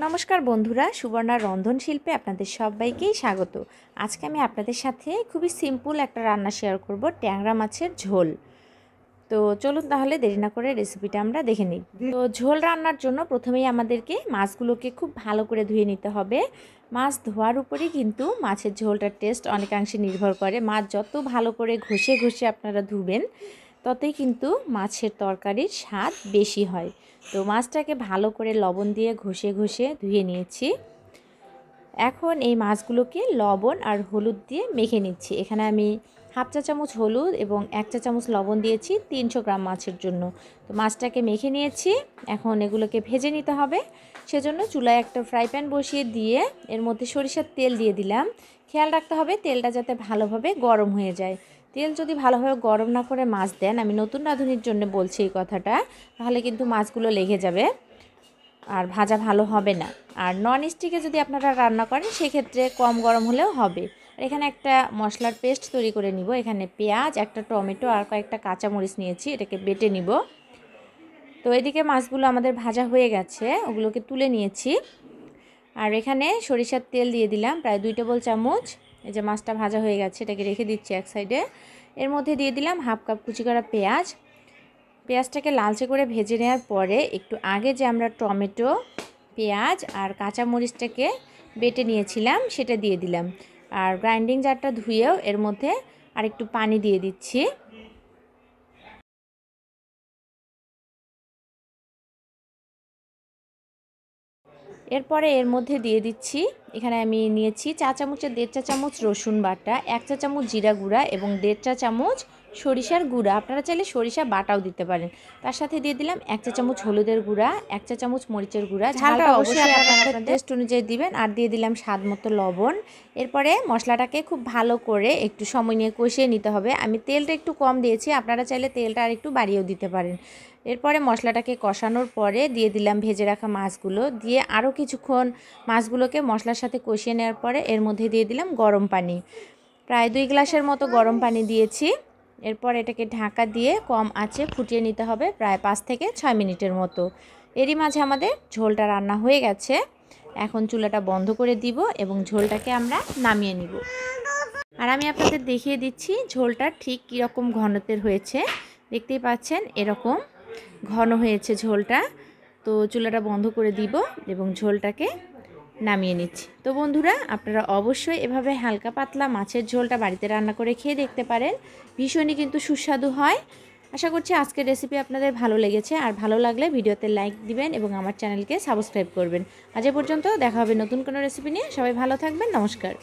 নমস্কার বন্ধুরা, সুবর্ণা রন্ধন শিল্পে আপনাদের সবাইকেই স্বাগত। আজকে আমি আপনাদের সাথে খুবই সিম্পল একটা রান্না শেয়ার করব, ট্যাংরা মাছের ঝোল। তো চলুন তাহলে দেরি না করে রেসিপিটা আমরা দেখে নিই। তো ঝোল রান্নার জন্য প্রথমেই আমাদেরকে মাছগুলোকে খুব ভালো করে ধুয়ে নিতে হবে। মাছ ধোয়ার উপরেই কিন্তু মাছের ঝোলটার টেস্ট অনেকাংশে নির্ভর করে। মাছ যত ভালো করে ঘষে ঘষে আপনারা ধুবেন, ততই কিন্তু মাছের তরকারির স্বাদ বেশি হয়। তো মাছটাকে ভালো করে লবণ দিয়ে ঘষে ঘষে ধুয়ে নিয়েছি। এখন এই মাছগুলোকে লবণ আর হলুদ দিয়ে মেখে নিচ্ছি। এখানে আমি হাফ চা চামচ হলুদ এবং 1 চা চামচ লবণ দিয়েছি 300 গ্রাম মাছের জন্য। তো মাছটাকে মেখে নিয়েছি। এখন এগুলোকে ভেজে নিতে হবে। সেজন্য চুলায় একটা ফ্রাই প্যান বসিয়ে দিয়ে এর মধ্যে সরিষার তেল দিয়ে দিলাম। খেয়াল রাখতে হবে তেলটা যাতে ভালোভাবে গরম হয়ে যায়। তেল যদি ভালোভাবে গরম না করে মাছ দেন, আমি নতুন রাঁধুনির জন্য বলছি এই কথাটা, তাহলে কিন্তু মাছগুলো লেগে যাবে আর ভাজা ভালো হবে না। আর নন স্টিকে যদি আপনারা রান্না করেন সেক্ষেত্রে কম গরম হলেও হবে। এখানে একটা মশলার পেস্ট তৈরি করে নিব। এখানে পেঁয়াজ, একটা টমেটো আর কয়েকটা কাঁচামরিচ নিয়েছি, এটাকে বেটে নিব। তো এদিকে মাছগুলো আমাদের ভাজা হয়ে গেছে, ওগুলোকে তুলে নিয়েছি। আর এখানে সরিষার তেল দিয়ে দিলাম প্রায় 2 টেবিল চামচ। এই যে মাছটা ভাজা হয়ে গেছে, এটাকে রেখে দিচ্ছি এক সাইডে। এর মধ্যে দিয়ে দিলাম হাফ কাপ কুচি করা পেঁয়াজ। পেঁয়াজটাকে লালচে করে ভেজে নেওয়ার পরে একটু আগে যে আমরা টমেটো, পেঁয়াজ আর কাঁচামরিচটাকে বেটে নিয়েছিলাম সেটা দিয়ে দিলাম। আর গ্রাইন্ডিং জারটা ধুয়েও এর মধ্যে আরেকটু পানি দিয়ে দিচ্ছি। এরপরে এর মধ্যে দিয়ে দিচ্ছি, এখানে আমি নিয়েছি চা চামচের 1.5 চা চামচ রসুন বাটা, 1 চা চামচ জিরা গুঁড়া এবং 1.5 চা চামচ সরিষার গুঁড়া। আপনারা চাইলে সরিষা বাটাও দিতে পারেন। তার সাথে দিয়ে দিলাম 1 চা চামচ হলুদের গুঁড়া, 1 চা চামচ মরিচের গুঁড়া। ঝালটা অবশ্যই আপনাদের টেস্ট অনুযায়ী দিবেন। আর দিয়ে দিলাম স্বাদ মতো লবণ। এরপরে মশলাটাকে খুব ভালো করে একটু সময় নিয়ে কষিয়ে নিতে হবে। আমি তেলটা একটু কম দিয়েছি, আপনারা চাইলে তেলটা আর একটু বাড়িয়েও দিতে পারেন। এরপরে মশলাটাকে কষানোর পরে দিয়ে দিলাম ভেজে রাখা মাছগুলো, দিয়ে আরও কিছুক্ষণ মাছগুলোকে মশলার সাথে কষিয়ে নেওয়ার পরে এর মধ্যে দিয়ে দিলাম গরম পানি। প্রায় 2 গ্লাসের মতো গরম পানি দিয়েছি। এরপর এটাকে ঢাকা দিয়ে কম আঁচে ফুটিয়ে নিতে হবে প্রায় 5 থেকে 6 মিনিটের মতো। এরই মাঝে আমাদের ঝোলটা রান্না হয়ে গেছে। এখন চুলাটা বন্ধ করে দিব এবং ঝোলটাকে আমরা নামিয়ে নিব। আর আমি আপনাদের দেখিয়ে দিচ্ছি ঝোলটা ঠিক কীরকম ঘনত্বের হয়েছে। দেখতেই পাচ্ছেন এরকম ঘন হয়েছে ঝোলটা। তো চুলাটা বন্ধ করে দিব এবং ঝোলটাকে নামিয়ে নিচ্ছি। তো বন্ধুরা, আপনারা অবশ্যই এভাবে হালকা পাতলা মাছের ঝোলটা বাড়িতে রান্না করে খেয়ে দেখতে পারেন। ভীষণই কিন্তু সুস্বাদু হয়। আশা করছি আজকের রেসিপি আপনাদের ভালো লেগেছে। আর ভালো লাগলে ভিডিওতে লাইক দিবেন এবং আমার চ্যানেলকে সাবস্ক্রাইব করবেন। আজ এ পর্যন্ত, দেখা হবে নতুন কোনো রেসিপি নিয়ে। সবাই ভালো থাকবেন। নমস্কার।